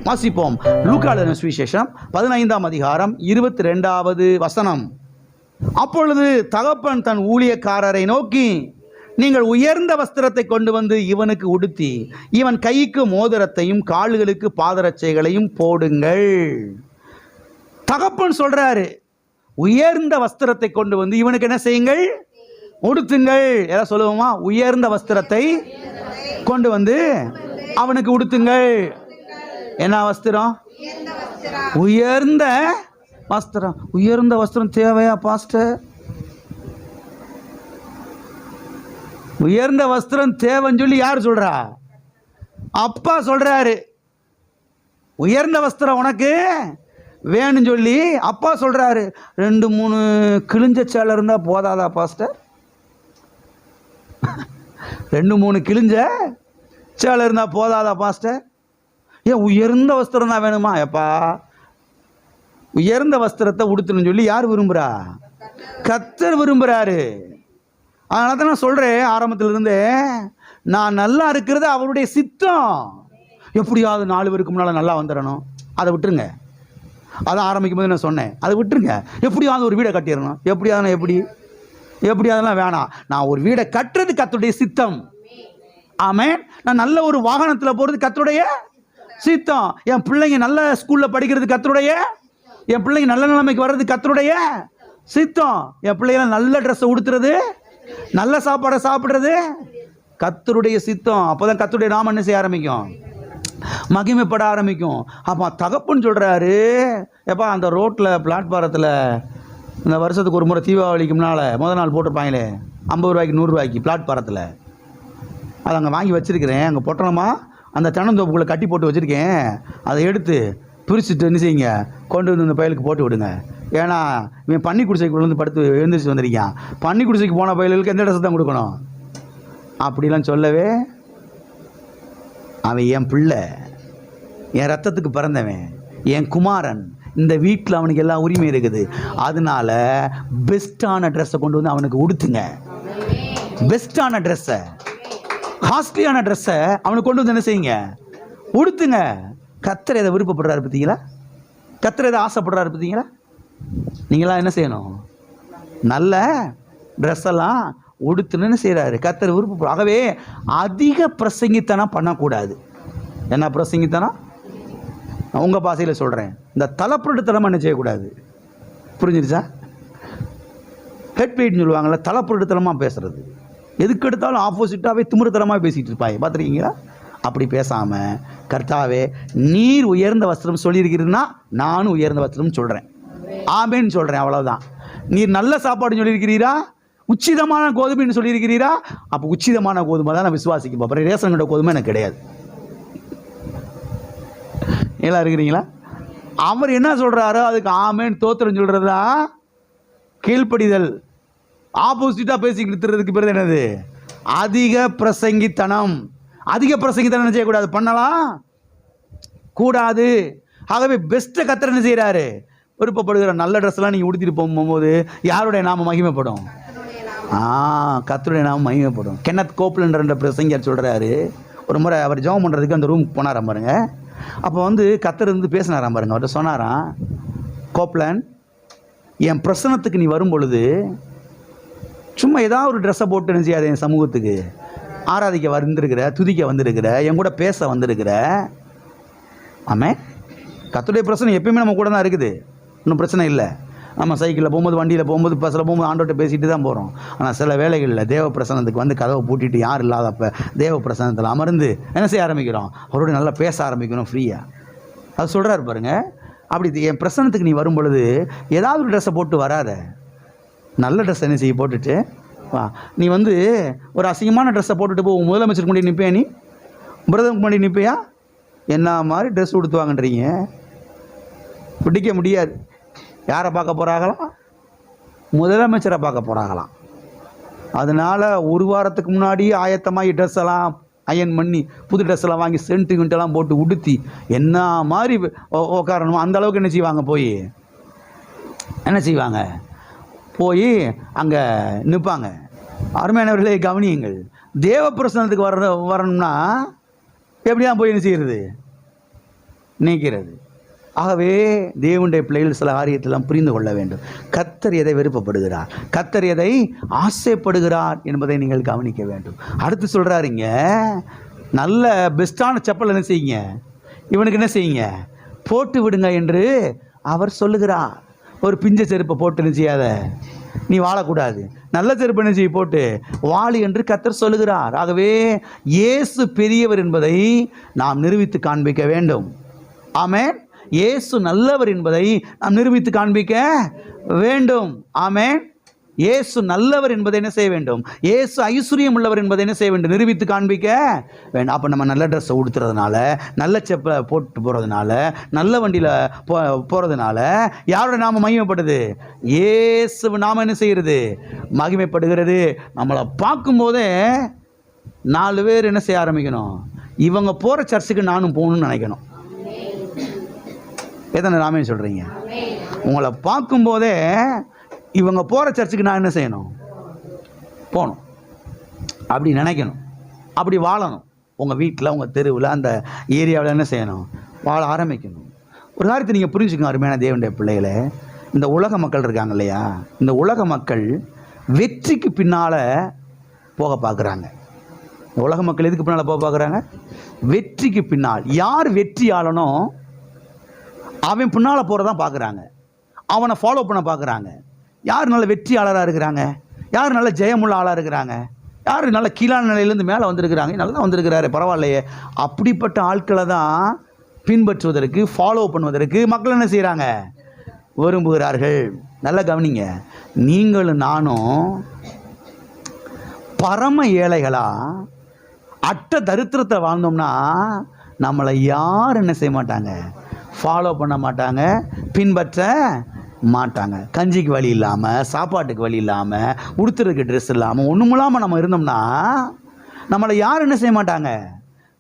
வாசிப்போம். லூக்கா எழுதின சுவிசேஷம் 15ஆம் அதிகாரம் 22வது வசனம். அப்பொழுது தகப்பன் தன் ஊழியக்காரரை நோக்கி, நீங்கள் உயர்ந்த வஸ்திரத்தை கொண்டு வந்து இவனுக்கு உடுத்தி இவன் கைக்கு மோதிரத்தையும் கால்களுக்கு பாதரட்சைகளையும் போடுங்கள். தகப்பன் சொல்றாரு, உயர்ந்த வஸ்திரத்தை கொண்டு வந்து இவனுக்கு என்ன செய்யுங்கள்? உடுத்துங்கள். எல்லாம் சொல்லுவோமா? உயர்ந்த வஸ்திரத்தை கொண்டு வந்து அவனுக்கு உடுத்துங்கள். என்ன வஸ்திரம்? உயர்ந்த வஸ்திரம். உயர்ந்த வஸ்திரம் தேவையா பாஸ்டர்? உயர்ந்த வஸ்திரம் தேவைன்னு சொல்லி யார் சொல்றா? அப்பா சொல்றாரு. உயர்ந்த வஸ்திரம் உனக்கு வேணும்னு சொல்லி அப்பா சொல்றாரு. 2-3 கிழிஞ்ச சேலை இருந்தா போதாதா பாஸ்டர்? 2-3 கிழிஞ்ச சேலை இருந்தா போதாதா பாஸ்டர்? ஏன் உயர்ந்த வஸ்திரம் தான் வேணுமா? எப்பா, உயர்ந்த வஸ்திரத்தை உடுத்தணும்னு சொல்லி யார் விரும்புகிறா? கர்த்தர் விரும்புகிறாரு. அதனால தான் நான் சொல்கிறேன், ஆரம்பத்திலிருந்தே நான் நல்லா இருக்கிறது அவருடைய சித்தம். எப்படியாவது 4 பேருக்கு முன்னால் நல்லா வந்துடணும், அதை விட்டுருங்க. அதான் ஆரம்பிக்கும் போது நான் சொன்னேன், அதை விட்டுருங்க. எப்படியாவது ஒரு வீடை கட்டிடணும், எப்படியாவது எப்படியாவதுலாம் வேணாம். நான் ஒரு வீடை கட்டுறது கர்த்தருடைய சித்தம். ஆமென். நான் நல்ல ஒரு வாகனத்தில் போகிறது கர்த்தருடைய சித்தம். என் பிள்ளைங்க நல்ல ஸ்கூலில் படிக்கிறது கர்த்தருடைய, என் பிள்ளைங்க நல்ல நிலைமைக்கு வர்றது கர்த்தருடைய சித்தம். என் பிள்ளைங்க நல்ல ட்ரெஸ்ஸை உடுத்துறது, நல்ல சாப்பாடை சாப்பிட்றது கர்த்தருடைய சித்தம். அப்போ தான் கர்த்தருடைய நாமம் என்ன செய்ய ஆரம்பிக்கும்? மகிமைப்பட ஆரம்பிக்கும். அப்போ தகப்பன் சொல்கிறாரு, எப்பா அந்த ரோட்டில் பிளாட்பாரத்தில் இந்த வருஷத்துக்கு ஒரு முறை தீபாவளிக்கு முன்னால் முதல் நாள் போட்டிருப்பாங்களே 50 ரூபாய்க்கு 100 ரூபாய்க்கு பிளாட்பாரத்தில், அதை அங்கே வாங்கி வச்சுருக்கிறேன். அங்கே பொட்டணமா அந்த தென்னந்தோப்புக்குள்ளே கட்டி போட்டு வச்சுருக்கேன். அதை எடுத்து பிரிச்சுட்டு என்ன செய்யுங்க, கொண்டு வந்து இந்த பயலுக்கு போட்டு விடுங்க. ஏன்னா இவன் பன்னி குடிசைக்குள்ள வந்து படுத்து எழுந்திரிச்சு வந்திருக்கான். பன்னி குடிசைக்கு போன பயலுக்கு எந்த ட்ரெஸ் தான் கொடுக்கணும்? அப்படிலாம் சொல்லவே, அவன் என் பிள்ளை, என் ரத்தத்துக்கு பிறந்தவன், என் குமாரன். இந்த வீட்டில் அவனுக்கு எல்லா உரிமை இருக்குது. அதனால பெஸ்ட்டான ட்ரெஸ்ஸை கொண்டு வந்து அவனுக்கு உடுத்துங்க. பெஸ்ட்டான ட்ரெஸ்ஸை, காஸ்ட்லியான ட்ரெஸ்ஸை அவனுக்கு கொண்டு வந்து என்ன செய்யுங்க? உடுத்துங்க. கர்த்தர் எதை விருப்பப்படுறாரு பார்த்தீங்களா? கர்த்தர் எதை ஆசைப்படுறாரு பார்த்தீங்களா? நீங்களாம் என்ன செய்யணும்? நல்ல ட்ரெஸ்ஸெல்லாம் உடுத்துன்னு செய்கிறாரு கர்த்தர் விருப்பப்படும். ஆகவே அதிக பிரசங்கித்தனம் பண்ணக்கூடாது. என்ன பிரசங்கித்தனம்? உங்கள் பாசையில் சொல்கிறேன், இந்த தலைப்புரட்டுத்தனமாக என்ன செய்யக்கூடாது. புரிஞ்சிருச்சா? ஹெட் வெயிட்னு சொல்லுவாங்கள்ல, தலைப்புரட்டுத்தனமாக பேசுகிறது. எதுக்கு எடுத்தாலும் ஆப்போசிட்டாகவே திமிருத்தனமாக பேசிகிட்டு இருப்பாங்க, பார்த்துருக்கீங்களா? அப்படி பேசாமல், கர்த்தாவே நீர் உயர்ந்த வஸ்திரம் சொல்லியிருக்கிறீன்னா நானும் உயர்ந்த வஸ்திரம் சொல்கிறேன், ஆமேன்னு சொல்கிறேன், அவ்வளோதான். நீர் நல்ல சாப்பாடுன்னு சொல்லியிருக்கிறீரா, உச்சிதமான கோதுமைன்னு சொல்லியிருக்கிறீரா, அப்போ உச்சிதமான கோதுமை தான் நான் விசுவாசிக்க போகிறேன். ரேஷன் கடை கோதுமை எனக்கு கிடையாது. எல்லாம் இருக்கிறீங்களா? அவர் என்ன சொல்கிறாரோ அதுக்கு ஆமேன்னு தோத்திரம் சொல்கிறது தான் கீழ்ப்படிதல். ஆப்போசிட்டாக பேசிக்கிட்டு பேர் என்னது? அதிக பிரசங்கித்தனம். அதிக பிரசங்கித்தனம் செய்யக்கூடாது, பண்ணலாம் கூடாது. ஆகவே பெஸ்ட்டை கர்த்தர் என்ன செய்கிறாரு? விருப்பப்படுகிற நல்ல ட்ரெஸ்லாம் நீங்கள் உடுத்திட்டு போகும்போது யாருடைய நாமம் மகிமைப்படும்? கர்த்தருடைய நாமம் மகிமைப்படும். கென்னத் கோப்லண்ட் பிரசங்கர் சொல்கிறாரு, ஒரு முறை அவர் ஜெபம் பண்ணுறதுக்கு அந்த ரூமுக்கு போனாராம் பாருங்க. அப்போ வந்து கர்த்தர் இருந்து பேசினாராம் பாருங்க. அவர்கிட்ட சொன்னாராம், கோப்லன், என் பிரசனத்துக்கு நீ வரும் பொழுது சும்மா ஏதாவது ஒரு ட்ரெஸ்ஸை போட்டு என்ன செய்யாத, என் சமூகத்துக்கு ஆராதிக்க வந்திருக்கிற, துதிக்க வந்திருக்கிற, என் கூட பேச வந்திருக்கிற. ஆமாம், கர்த்தருடைய பிரச்சனை எப்பயுமே நம்ம கூட தான் இருக்குது, ஒன்றும் பிரச்சனை இல்லை. நம்ம சைக்கிளில் போகும்போது, வண்டியில் போகும்போது, பஸ்ஸில் போகும்போது ஆண்டோட்ட பேசிட்டு தான் போகிறோம். ஆனால் சில வேளைகளில் தேவ பிரசனத்துக்கு வந்து கதவை பூட்டிட்டு யார் இல்லாதப்போ தேவ பிரசனத்தில் அமர்ந்து என்ன செய்ய ஆரம்பிக்கிறோம்? அவரோட நல்லா பேச ஆரம்பிக்கிறோம் ஃப்ரீயாக. அது சொல்கிறாரு பாருங்க. அப்படி என் பிரசனத்துக்கு நீ வரும் பொழுது ஏதாவது ஒரு ட்ரெஸ்ஸை போட்டு வராத, நல்ல ட்ரெஸ் என்ன செய்ய போட்டுட்டு வா. நீ வந்து ஒரு அசிங்கமான ட்ரெஸ்ஸை போட்டுட்டு போ, முதலமைச்சருக்கு முன்னாடி நிற்பேயா? நீ பிரதமருக்கு முன்னாடி நிற்பையா? என்ன மாதிரி ட்ரெஸ் கொடுத்துவாங்கன்றீங்க? பிடிக்க முடியாது. யாரை பார்க்க போகிறாங்களாம்? முதலமைச்சரை பார்க்க போகிறாங்களாம். அதனால் ஒரு வாரத்துக்கு முன்னாடி ஆயத்தமாகி ட்ரெஸ்ஸெல்லாம் அயன் பண்ணி புது ட்ரெஸ்ஸெல்லாம் வாங்கி சென்ட்டு கிண்டெல்லாம் போட்டு உடுத்தி என்ன மாதிரி உட்காரணுமோ அந்த அளவுக்கு என்ன செய்வாங்க? போய் என்ன செய்வாங்க? போய் அங்கே நிற்பாங்க. அருமையானவர்களே கவனியுங்கள். தேவ பிரசனத்துக்கு வரணும்னா எப்படியா போய் என்ன செய்கிறது? நீக்கிறது. ஆகவே தேவனுடைய பிள்ளைகள் சில காரியத்தெல்லாம் புரிந்து கொள்ள வேண்டும். கர்த்தர் எதை விருப்பப்படுகிறார், கர்த்தர் எதை ஆசைப்படுகிறார் என்பதை நீங்கள் கவனிக்க வேண்டும். அடுத்து சொல்கிறாருங்க, நல்ல பெஸ்ட்டான செப்பல் என்ன செய்யுங்க, இவனுக்கு என்ன செய்யுங்க, போட்டு விடுங்க என்று அவர் சொல்லுகிறார். ஒரு பிஞ்ச செருப்பை போட்டு என்ன செய்யாத, நீ வாழக்கூடாது, நல்ல செருப்பு என்ன செய்ய போட்டு வாழி என்று கர்த்தர் சொல்லுகிறார். ஆகவே இயேசு பெரியவர் என்பதை நாம் நிரூபித்து காண்பிக்க வேண்டும். ஆமென். இயேசு நல்லவர் என்பதை நாம் நிரூபித்து காண்பிக்க வேண்டும். ஆமென். இயேசு நல்லவர் என்பதை என்ன செய்ய வேண்டும், இயேசு ஐஸ்வர்யம் உள்ளவர் என்பதை என்ன செய்ய வேண்டும், நிரூபித்து காண்பிக்க வேண்டும். அப்போ நம்ம நல்ல ட்ரெஸ்ஸை உடுத்துறதுனால, நல்ல செப்பை போட்டு போகிறதுனால, நல்ல வண்டியில் போகிறதுனால யாரோட நாம மகிமைப்படுது, இயேசு நாம என்ன செய்கிறது, மகிமைப்படுகிறது. நம்மளை பார்க்கும்போதே 4 பேர் என்ன செய்ய ஆரம்பிக்கணும், இவங்க போகிற சர்ச்சுக்கு நானும் போகணும்னு நினைக்கணும். எத்தனை நாமே சொல்கிறீங்க? உங்களை பார்க்கும்போதே இவங்க போகிற சர்ச்சுக்கு நான் என்ன செய்யணும், போகணும் அப்படி நினைக்கணும், அப்படி வாழணும். உங்கள் வீட்டில், உங்கள் தெருவில், அந்த ஏரியாவில் என்ன செய்யணும், வாழ ஆரம்பிக்கணும். ஒரு காரியத்தை நீங்கள் புரிஞ்சுக்கணும் அருமையான தேவனுடைய பிள்ளைகளை. இந்த உலக மக்கள் இருக்காங்க இல்லையா, இந்த உலக மக்கள் வெற்றிக்கு பின்னால் போக பார்க்குறாங்க. இந்த உலக மக்கள் எதுக்கு பின்னால் போக பார்க்குறாங்க, வெற்றிக்கு பின்னால். யார் வெற்றியாளனோ அவன் பின்னால் போகிறதான் பார்க்குறாங்க, அவனை ஃபாலோ பண்ண பார்க்குறாங்க. யார் நல்ல வெற்றியாளராக இருக்கிறாங்க, யார் நல்ல ஜெயமுள்ள ஆளாக இருக்கிறாங்க, யார் நல்ல கீழான நிலையிலேருந்து மேலே வந்திருக்கிறாங்க, நல்லா வந்திருக்கிறாரு பரவாயில்லையே, அப்படிப்பட்ட ஆட்களை தான் பின்பற்றுவதற்கு, ஃபாலோ பண்ணுவதற்கு மக்கள் என்ன செய்கிறாங்க, விரும்புகிறார்கள். நல்லா கவனிங்க, நீங்களும் நானும் பரம ஏழைகளா அட்ட தரித்திரத்தை வாழ்ந்தோம்னா நம்மளை யார் என்ன செய்ய மாட்டாங்க, ஃபாலோ பண்ண மாட்டாங்க, பின்பற்ற மாட்டாங்க. கஞ்சிக்கு வழி இல்லாமல், சாப்பாட்டுக்கு வழி இல்லாமல், உடுத்துறதுக்கு ட்ரெஸ் இல்லாமல், ஒன்றும் இல்லாமல் நம்ம இருந்தோம்னா நம்மளை யார் என்ன செய்ய மாட்டாங்க,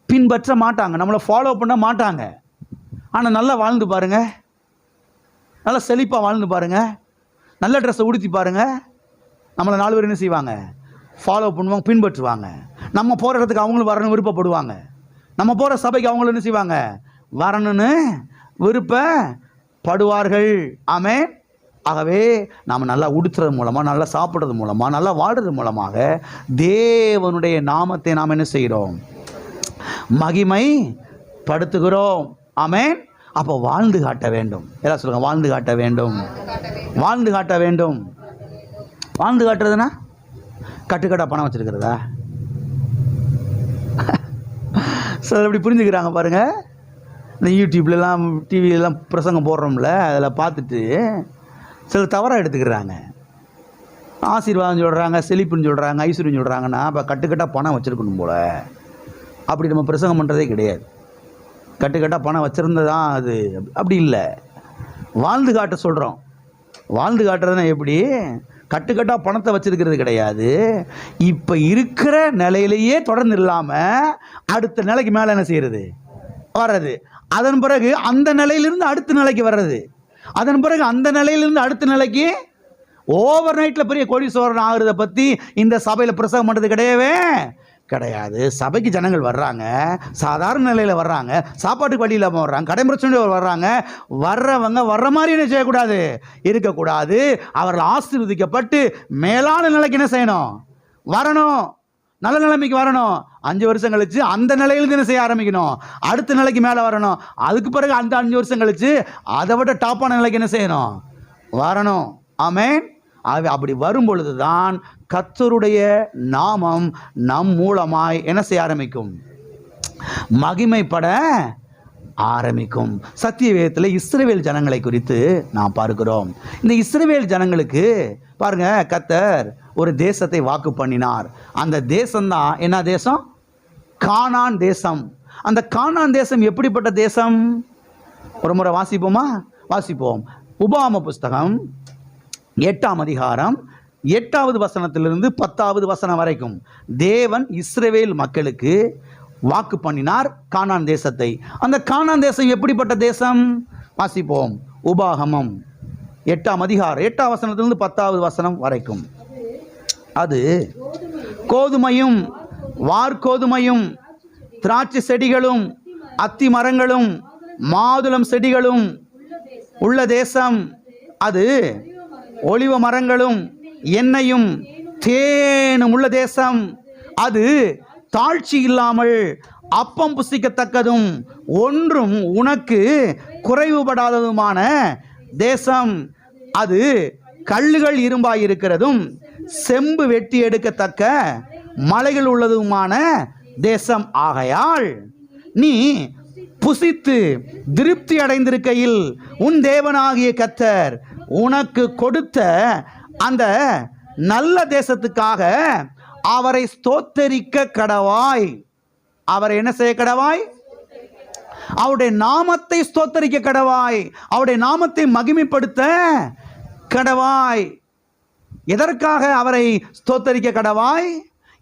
பின்பற்ற மாட்டாங்க, நம்மளை ஃபாலோ பண்ண மாட்டாங்க. ஆனால் நல்லா வாழ்ந்து பாருங்கள், நல்லா செழிப்பாக வாழ்ந்து பாருங்கள், நல்ல ட்ரெஸ்ஸை உடுத்தி பாருங்கள், நம்மளை 4 பேர் என்ன செய்வாங்க, ஃபாலோ பண்ணுவாங்க, பின்பற்றுவாங்க. நம்ம போகிற இடத்துக்கு அவங்களும் வரணும்னு விருப்பப்படுவாங்க, நம்ம போகிற சபைக்கு அவங்களும் என்ன செய்வாங்க, வரணும்னு விருப்பப்படுவார்கள். ஆமென். ஆகவே நாம் நல்லா உடுத்துறது மூலமாக, நல்லா சாப்பிட்றது மூலமாக, நல்லா வாழ்கிறது மூலமாக தேவனுடைய நாமத்தை நாம் என்ன செய்கிறோம், மகிமை படுத்துகிறோம். ஆமென். அப்போ வாழ்ந்து காட்ட வேண்டும். எல்லாம் சொல்லுங்கள், வாழ்ந்து காட்ட வேண்டும், வாழ்ந்து காட்ட வேண்டும். வாழ்ந்து காட்டுறதுன்னா கட்டுக்கட்டாக பணம் வச்சுருக்கிறதா? சிலர் எப்படி புரிஞ்சுக்கிறாங்க பாருங்கள். இந்த யூடியூப்லாம், டிவிலெலாம் பிரசங்கம் போடுறோம்ல, அதில் பார்த்துட்டு சிலர் தவறாக எடுத்துக்கிறாங்க. ஆசீர்வாதம் சொல்கிறாங்க, செழிப்புன்னு சொல்கிறாங்க, ஐஸ்வர்யம் சொல்கிறாங்கன்னா அப்போ கட்டுக்கட்டாக பணம் வச்சுருக்கணும் போல். அப்படி நம்ம பிரசங்கம் பண்ணுறதே கிடையாது. கட்டுக்கட்டாக பணம் வச்சுருந்ததான் அது, அப்படி இல்லை. வாழ்ந்து காட்ட சொல்கிறோம். வாழ்ந்து காட்டுறதுனா எப்படி, கட்டுக்கட்டாக பணத்தை வச்சிருக்கிறது கிடையாது. இப்போ இருக்கிற நிலையிலேயே தொடர்ந்து இல்லாமல் அடுத்த நிலைக்கு மேலே என்ன செய்கிறது, வர்றது. அதன் பிறகு அந்த நிலையிலிருந்து அடுத்த நிலைக்கு வர்றது. அதன் பிறகு அந்த நிலையிலிருந்து அடுத்த நிலைக்கு ஓவர் நைட்டில் பெரிய கோடீஸ்வரன் ஆகுறத பற்றி இந்த சபையில் பிரசங்கம் பண்ணுறது கிடையவே கிடையாது. சபைக்கு ஜனங்கள் வர்றாங்க, சாதாரண நிலையில் வர்றாங்க, சாப்பாட்டுக்கு வழி இல்லாமல் வர்றாங்க, கடை பிரச்சனையோடு வர்றாங்க. வர்றவங்க வர்ற மாதிரி என்ன செய்யக்கூடாது, இருக்கக்கூடாது. அவர்கள் ஆசீர்வதிக்கப்பட்டு மேலான நிலைக்கு என்ன செய்யணும், வரணும், நல்ல நிலைமைக்கு வரணும். 5 வருஷம் கழிச்சு அந்த நிலையிலிருந்து என்ன செய்ய ஆரம்பிக்கணும், அடுத்த நிலைக்கு மேலே வரணும். அதுக்கு பிறகு அந்த 5 வருஷம் கழிச்சு அதை விட டாப்பான நிலைக்கு என்ன செய்யணும், வரணும். ஆமென். அப்படி வரும் பொழுது தான் கர்த்தருடைய நாமம் நம் மூலமாய் என்ன செய்ய ஆரம்பிக்கும், மகிமைப்பட ஆரம்பிக்கும். சத்திய வேதத்தில் இஸ்ரவேல் ஜனங்களை குறித்து நாம் பார்க்கிறோம். இந்த இஸ்ரவேல் ஜனங்களுக்கு பாருங்க, கர்த்தர் ஒரு தேசத்தை வாக்கு பண்ணினார். அந்த தேசம்தான் என்ன தேசம், கானான் தேசம். அந்த கானான் தேசம் எப்படிப்பட்ட தேசம், ஒரு முறை வாசிப்போமா? வாசிப்போம். உபாகம புஸ்தகம் 8ஆம் அதிகாரம் 8வது வசனத்திலிருந்து 10வது வசனம் வரைக்கும் தேவன் இஸ்ரவேல் மக்களுக்கு வாக்கு பண்ணினார் கானான் தேசத்தை. அந்த கானான் தேசம் எப்படிப்பட்ட தேசம், வாசிப்போம். உபாகமம் 8ஆம் அதிகாரம் 8ஆம் வசனத்திலிருந்து 10வது வசனம் வரைக்கும். அது கோதுமையும் வார்கோதுமையும் திராட்சை செடிகளும் அத்தி மரங்களும் மாதுளம் செடிகளும் உள்ள தேசம், அது ஒலிவ மரங்களும் எண்ணெயும் தேனும் உள்ள தேசம், அது தாழ்ச்சி இல்லாமல் அப்பம் புசிக்கத்தக்கதும் ஒன்றும் உனக்கு குறைவுபடாததுமான தேசம், அது கல்லுகள் இரும்பாயிருக்கிறதும் செம்பு வெட்டி எடுக்கத்தக்க மலைகள் உள்ளதுமான தேசம். ஆகையால் நீ புசித்து திருப்தி அடைந்திருக்கையில் உன் தேவனாகிய கர்த்தர் உனக்கு கொடுத்த அந்த நல்ல தேசத்துக்காக அவரை ஸ்தோத்தரிக்க கடவாய். அவரை என்ன செய்ய கடவாய்? அவருடைய நாமத்தை ஸ்தோத்தரிக்க கடவாய். அவருடைய நாமத்தை மகிமைப்படுத்த கடவாய். எதற்காக அவரை ஸ்தோத்தரிக்க கடவாய்?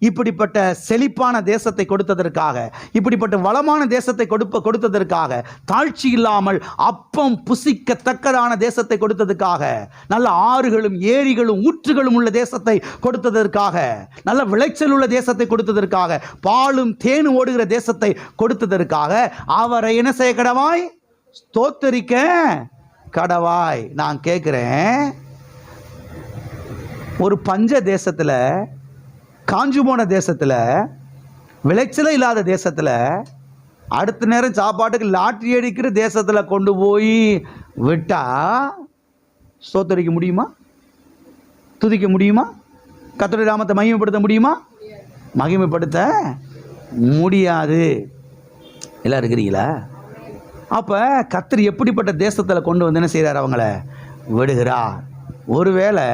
இப்படிப்பட்ட செழிப்பான தேசத்தை கொடுத்ததற்காக, இப்படிப்பட்ட வளமான தேசத்தை கொடுத்ததற்காக, தாழ்ச்சி இல்லாமல் அப்பம் புசிக்கத்தக்கதான தேசத்தை கொடுத்ததற்காக, நல்ல ஆறுகளும் ஏரிகளும் ஊற்றுகளும் உள்ள தேசத்தை கொடுத்ததற்காக, நல்ல விளைச்சல் உள்ள தேசத்தை கொடுத்ததற்காக, பாலும் தேனும் ஓடுகிற தேசத்தை கொடுத்ததற்காக அவரை என்ன செய்ய கடவாய்? ஸ்தோத்தரிக்க கடவாய். நான் கேட்கிறேன், ஒரு பஞ்ச தேசத்தில், காஞ்சு போன தேசத்தில், விளைச்சலே இல்லாத தேசத்தில், அடுத்த நேரம் சாப்பாட்டுக்கு லாட்ரி அடிக்கிற தேசத்தில் கொண்டு போய் விட்டா ஸ்தோத்தரிக்க முடியுமா? துதிக்க முடியுமா? கர்த்தருடைய நாமத்தை மகிமைப்படுத்த முடியுமா? மகிமைப்படுத்த முடியாது. எல்லாம் இருக்கிறீங்களா? அப்போ கர்த்தர் எப்படிப்பட்ட தேசத்தில் கொண்டு வந்து என்ன செய்கிறார்? அவங்கள விடுகிறார். ஒருவேளை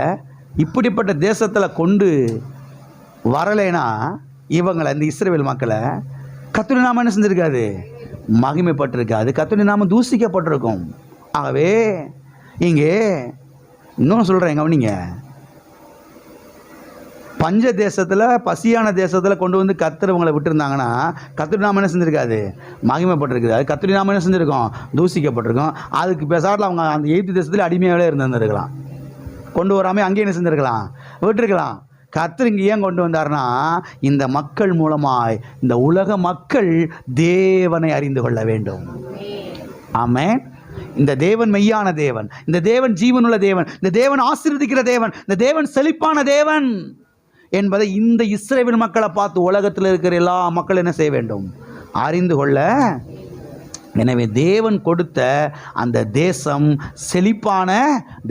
இப்படிப்பட்ட தேசத்தில் கொண்டு வரலைனா இவங்களை, இந்த இஸ்ரவேல் மக்களை கர்த்தருடைய நாமம் என்ன செஞ்சிருக்காது? மகிமைப்பட்டிருக்காது. கர்த்தருடைய நாமம் தூசிக்கப்பட்டிருக்கும். ஆகவே இங்கே இன்னும் சொல்கிறேன், கவனிங்க. பஞ்ச தேசத்தில், பசியான தேசத்தில் கொண்டு வந்து கர்த்தர் இவங்களை விட்டுருந்தாங்கன்னா கர்த்தருடைய நாமம் என்ன செஞ்சிருக்காது? மகிமைப்பட்டிருக்குது. அது கர்த்தருடைய நாமம் என்ன செஞ்சுருக்கோம்? தூசிக்கப்பட்டிருக்கும். அதுக்கு பேசாட்டில் அவங்க அந்த எகிப்து தேசத்தில் அடிமையாகவே இருந்திருக்கலாம். கொண்டு வராமல் அங்கேயே என்ன செஞ்சுருக்கலாம்? விட்டுருக்கலாம். கர்த்தர் இங்கே ஏன் கொண்டு வந்தார்னா, இந்த மக்கள் மூலமாய் இந்த உலக மக்கள் தேவனை அறிந்து கொள்ள வேண்டும். ஆமென். இந்த தேவன் மெய்யான தேவன், இந்த தேவன் ஜீவனுள்ள தேவன், இந்த தேவன் ஆசீர்வதிக்கிற தேவன், இந்த தேவன் செழிப்பான தேவன் என்பதை இந்த இஸ்ரவேல் மக்களை பார்த்து உலகத்தில் இருக்கிற எல்லா மக்களும் என்ன செய்ய வேண்டும்? அறிந்து கொள்ள. எனவே தேவன் கொடுத்த அந்த தேசம் செழிப்பான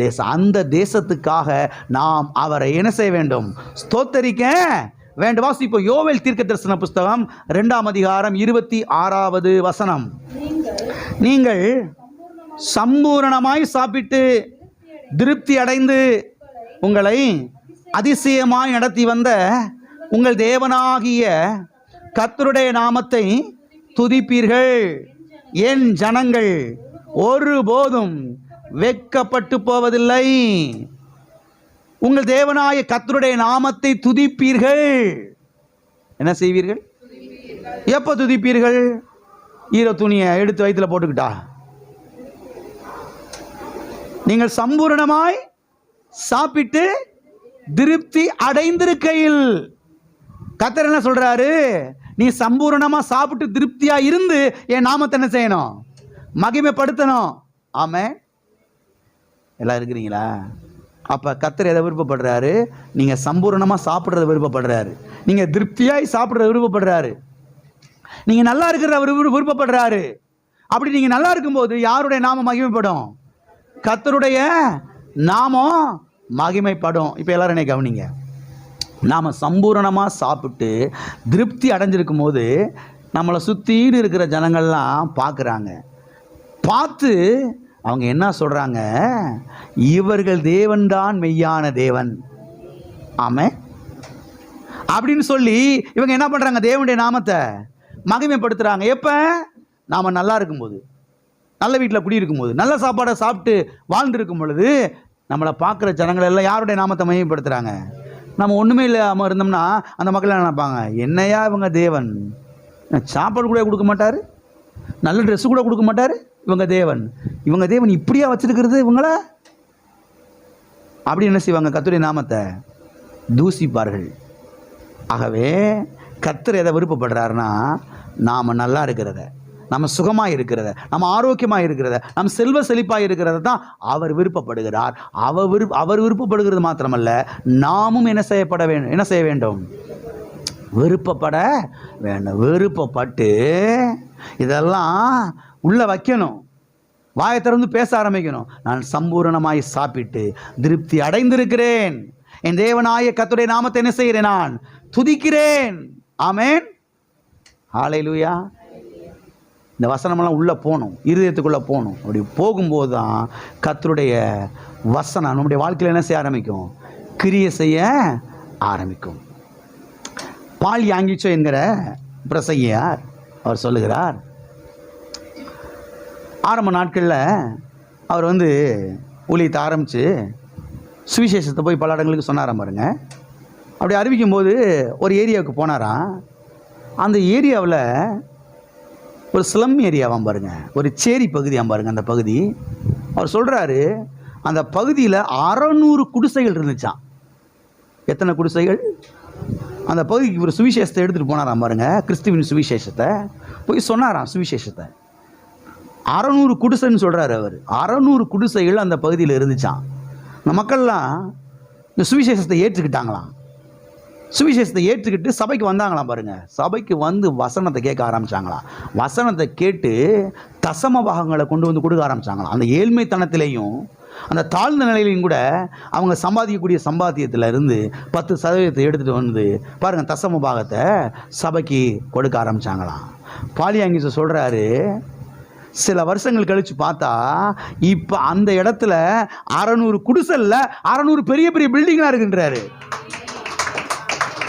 தேசம். அந்த தேசத்துக்காக நாம் அவரை என்ன செய்ய வேண்டும்? ஸ்தோத்தரிக்க வேண்டும். வாசிப்போம். யோவேல் தீர்க்கதரிசன புஸ்தகம் 2ஆம் அதிகாரம் 26வது வசனம். நீங்கள் சம்பூரணமாய் சாப்பிட்டு திருப்தி அடைந்து உங்களை அதிசயமாய் நடத்தி வந்த உங்கள் தேவனாகிய கர்த்தருடைய நாமத்தை துதிப்பீர்கள். என் ஜனங்கள் ஒருபோதும் வெட்கப்பட்டு போவதில்லை. உங்கள் தேவனாய கர்த்தருடைய நாமத்தை துதிப்பீர்கள். என்ன செய்வீர்கள்? எப்போ துதிப்பீர்கள்? ஈர துணியை எடுத்து வயிற்றில் போட்டுக்கிட்டா? நீங்கள் சம்பூரணமாய் சாப்பிட்டு திருப்தி அடைந்திருக்கையில். கர்த்தர் என்ன சொல்றாரு? நீ சம்பூரணமா சாப்பிட்டு திருப்தியா இருந்து என் நாமத்தை என்ன செய்யணும்? மகிமைப்படுத்தணும். ஆமென். எல்லாம் இருக்கிறீங்களா? அப்ப கர்த்தர் எதை விருப்பப்படுறாரு? நீங்க சம்பூரணமா சாப்பிட்றத விருப்பப்படுறாரு. நீங்க திருப்தியாய் சாப்பிட்றத விருப்பப்படுறாரு. நீங்க நல்லா இருக்கிற விருப்பப்படுறாரு. அப்படி நீங்க நல்லா இருக்கும்போது யாருடைய நாமம் மகிமைப்படும்? கர்த்தருடைய நாமம் மகிமைப்படும். இப்போ எல்லாரும் என்னை கவனிங்க. நாம் சம்பூரணமாக சாப்பிட்டு திருப்தி அடைஞ்சிருக்கும் போது நம்மளை சுற்றின்னு இருக்கிற ஜனங்கள்லாம் பார்க்குறாங்க. பார்த்து அவங்க என்ன சொல்கிறாங்க? இவர்கள் தேவன்தான் மெய்யான தேவன். ஆமென் அப்படின்னு சொல்லி இவங்க என்ன பண்ணுறாங்க? தேவனுடைய நாமத்தை மகிமைப்படுத்துகிறாங்க. எப்போ? நாம் நல்லா இருக்கும்போது, நல்ல வீட்டில் குடியிருக்கும்போது, நல்ல சாப்பாடை சாப்பிட்டு வாழ்ந்துருக்கும் பொழுது நம்மளை பார்க்குற ஜனங்கள் எல்லாம் யாருடைய நாமத்தை மகிமைப்படுத்துகிறாங்க? நம்ம ஒன்றுமே இல்லாமல் இருந்தோம்னா அந்த மக்கள் என்ன நினைப்பாங்க? என்னையா இவங்க தேவன், சாப்பாடு கூட கொடுக்க மாட்டார், நல்ல ட்ரெஸ்ஸு கூட கொடுக்க மாட்டார், இவங்க தேவன் இப்படியா வச்சிருக்கிறது இவங்கள? அப்படி என்ன செய்வாங்க? கர்த்தருடைய நாமத்தை தூசிப்பார்கள். ஆகவே கர்த்தர் எதை விருப்பப்படுறாருன்னா, நாம் நல்லா இருக்கிறத, நம்ம சுகமாக இருக்கிறத, நம்ம ஆரோக்கியமாக இருக்கிறத, நம்ம செல்வ செழிப்பாக இருக்கிறத தான் அவர் விருப்பப்படுகிறார். அவர் விருப்பப்படுகிறது மாத்திரமல்ல, நாமும் என்ன செய்ய வேண்டும்? விருப்பப்பட வேண்டும். விருப்பப்பட்டு இதெல்லாம் உள்ள வைக்கணும். வாயை திறந்து பேச ஆரம்பிக்கணும். நான் சம்பூரணமாய் சாப்பிட்டு திருப்தி அடைந்திருக்கிறேன். என் தேவனாய கர்த்தருடைய நாமத்தை என்ன செய்கிறேன்? நான் துதிக்கிறேன். ஆமென். ஹல்லேலூயா. இந்த வசனமெல்லாம் உள்ளே போகணும், இருதயத்துக்குள்ளே போகணும். அப்படி போகும்போது தான் கர்த்தருடைய வசனம் நம்முடைய வாழ்க்கையில் என்ன செய்ய ஆரம்பிக்கும்? கிரியை செய்ய ஆரம்பிக்கும். பால் யாங்கிச்சோ என்கிற பிரசங்கியார் அவர் சொல்லுகிறார், ஆரம்ப நாட்களில் அவர் ஊழியத்தை ஆரம்பித்து சுவிசேஷத்தை போய் பல இடங்களுக்கு சொன்னாராம் பாருங்க. அப்படி அறிவிக்கும் போது ஒரு ஏரியாவுக்கு போனாராம். அந்த ஏரியாவில் ஒரு ஸ்லம் ஏரியாவாம் பாருங்க, ஒரு சேரி பகுதியாம் பாருங்க. அந்த பகுதி அவர் சொல்கிறாரு, அந்த பகுதியில் 600 குடிசைகள் இருந்துச்சான். எத்தனை குடிசைகள்? அந்த பகுதிக்கு ஒரு சுவிசேஷத்தை எடுத்துகிட்டு போனாராம் பாருங்க. கிறிஸ்துவின் சுவிசேஷத்தை போய் சொன்னாராம். சுவிசேஷத்தை 600 குடிசைன்னு சொல்கிறாரு அவர். 600 குடிசைகள் அந்த பகுதியில் இருந்துச்சான். இந்த மக்கள்லாம் இந்த சுவிசேஷத்தை ஏற்றுக்கிட்டாங்களாம். சுவிசேஷத்தை ஏற்றுக்கிட்டு சபைக்கு வந்தாங்களாம் பாருங்க. சபைக்கு வந்து வசனத்தை கேட்க ஆரம்பித்தாங்களாம். வசனத்தை கேட்டு தசம பாகங்களை கொண்டு வந்து கொடுக்க ஆரம்பித்தாங்களாம். அந்த ஏழ்மைத்தனத்திலையும் அந்த தாழ்ந்த நிலையிலையும் கூட அவங்க சம்பாதிக்கக்கூடிய சம்பாத்தியத்தில் இருந்து 10% எடுத்துகிட்டு வந்து பாருங்கள் தசம பாகத்தை சபைக்கு கொடுக்க ஆரம்பித்தாங்களாம். பாலியாங்கிச சொல்கிறாரு, சில வருஷங்கள் கழித்து பார்த்தா இப்போ அந்த இடத்துல 600 குடிசைல்ல 600 பெரிய பெரிய பில்டிங்காக இருக்குன்றாரு.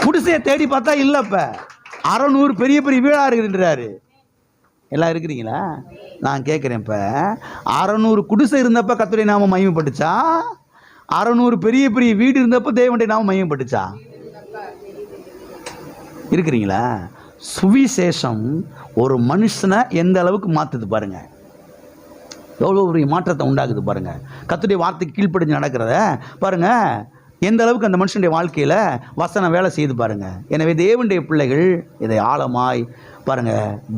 குடிசையை தேடி பார்த்தா இல்லை, இப்போ 600 பெரிய பெரிய வீடாக இருக்குன்றாரு. எல்லாம் இருக்கிறீங்களா? நான் கேட்குறேன், இப்போ 600 குடிசை இருந்தப்போ கர்த்தருடைய நாமம் மகிமைப்பட்டுச்சா? 600 பெரிய பெரிய வீடு இருந்தப்போ தேவனுடைய நாமம் மகிமைப்பட்டுச்சா? இருக்கிறீங்களா? சுவிசேஷம் ஒரு மனுஷனை எந்த அளவுக்கு மாற்றுது பாருங்க. எவ்வளோ பெரிய மாற்றத்தை உண்டாக்குது பாருங்க. கர்த்தருடைய வார்த்தைக்கு கீழ்ப்படிஞ்சு நடக்கிறத பாருங்க, எந்த அளவுக்கு அந்த மனுஷனுடைய வாழ்க்கையில் வசனம் வேலை செய்து பாருங்க. எனவே தேவனுடைய பிள்ளைகள் இதை ஆழமாய் பாருங்க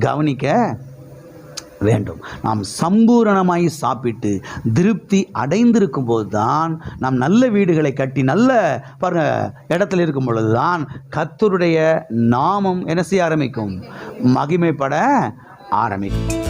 கவனிக்க வேண்டும். நாம் சம்பூரணமாய் சாப்பிட்டு திருப்தி அடைந்திருக்கும் போது தான் நாம் நல்ல வீடுகளை கட்டி நல்ல பாருங்க இடத்துல இருக்கும் பொழுது தான் கர்த்தருடைய நாமம் என்ன செய்ய ஆரம்பிக்கும்? மகிமைப்பட ஆரம்பிக்கும்.